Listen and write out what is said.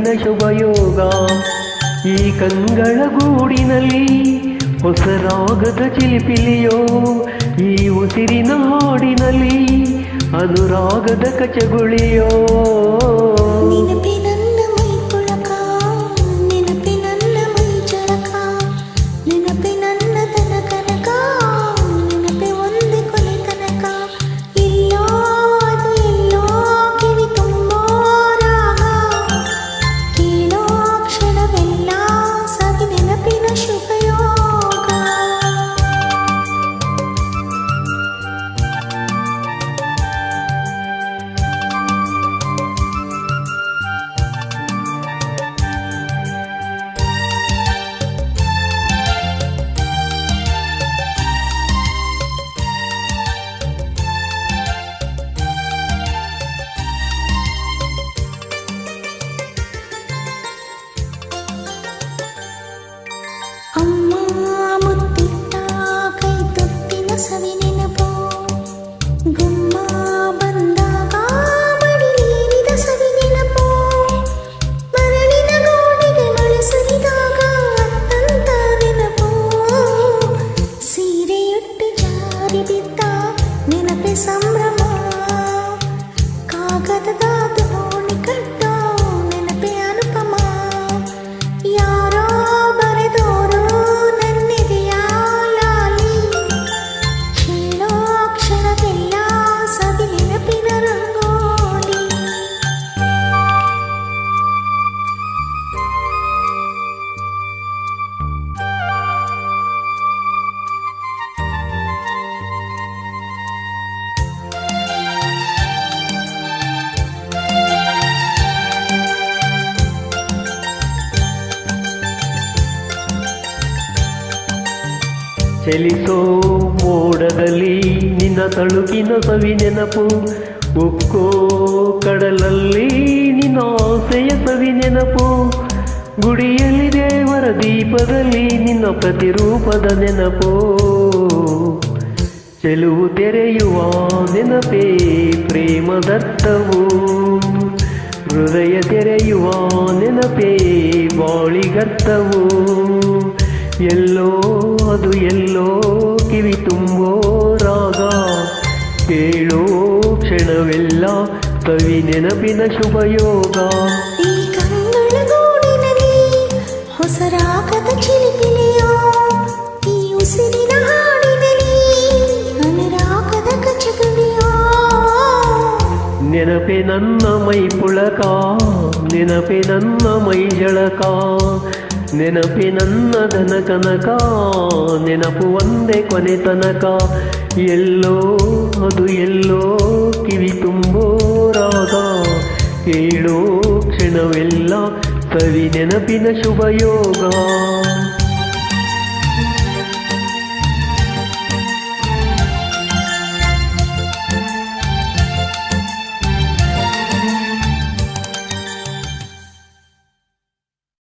ನೆನಪಿನ ಶುಭಯೋಗ. ಈ ಕಂಗಳ ಗೂಡಿನಲ್ಲಿ ಹೊಸ ರಾಗದ ಚಿಲಿಪಿಲಿಯೋ, ಈ ಉಸಿರಿನ ಹಾಡಿನಲ್ಲಿ ಅನುರಾಗದ ಕಚಗುಳಿಯೋ. ಅಮ್ಮ ಮುತ್ತಿಟ್ಟ ಕೈ ತೊಟ್ಟಿನ ಸವಿ ನೆನಪು, ಗುಮ್ಮ ಬಂದಾಗ ಮಡಿಲೇರಿದ ಸವಿ ನೆನಪು, ಮರಳಿನ ಗೋಡೆಗೆ ಮಳೆ ಸುರಿದಾಗ ಅತ್ತಂತ ನೆನಪು, ಸೀರೆಯುಟ್ಟು ಜಾರಿ ಬಿದ್ದ ನೆನಪೆ ಸಂಭ್ರಮ, ಕಾಗದದ ದೋಣಿ ಕಟ್ಟೋ ನೆನಪೆ ಅನುಪಮ, ಯಾರೋ ಚಲಿಸೋ ಮೋಡದಲ್ಲಿ ನಿನ್ನ ತಳುಕಿನ ಸವಿ ನೆನಪು, ಉಕ್ಕೋ ಕಡಲಲ್ಲಿ ನಿನ್ನ ಆಸೆಯ ಸವಿ ನೆನಪು, ಗುಡಿಯಲ್ಲಿ ದೇವರ ದೀಪದಲ್ಲಿ ನಿನ್ನ ಪ್ರತಿರೂಪದ ನೆನಪು, ಚೆಲುವು ತೆರೆಯುವ ನೆನಪೇ ಪ್ರೇಮದತ್ತವು, ಹೃದಯ ತೆರೆಯುವ ನೆನಪೇ ಬಾಳಿಗರ್ತವು, ಎಲ್ಲೋ ಅದು ಎಲ್ಲೋ ಕಿವಿ ತುಂಬೋ ರಾಗ, ಕೇಳೋ ಕ್ಷಣವೆಲ್ಲ ಕವಿ ನೆನಪಿನ ಶುಭಯೋಗ. ಈ ಕಂಗಳ ಗೂಡಿನಲ್ಲಿ ಹೊಸ ರಾಗದ ಚಿಲಿಪಿಲಿಯೋ, ಈ ಉಸಿರಿನ ಹಾಡಿನಲ್ಲಿ ಅನುರಾಗದ ಕಚಗುಳಿಯೋ. ನೆನಪೆ ನನ್ನ ಮೈ ಪುಳಕ, ನೆನಪೆ ನನ್ನ ಮೈ ಜಳಕ, ನೆನಪೆ ನನ್ನ ಧನ ಕನಕ, ನೆನಪು ಒಂದೇ ಕೊನೆ ತನಕ, ಎಲ್ಲೋ ಅದು ಎಲ್ಲೋ ಕಿವಿ ತುಂಬೋ ರಾಗ, ಕೇಳೋ ಕ್ಷಣವೆಲ್ಲ ಕವಿ ನೆನಪಿನ ಶುಭಯೋಗ.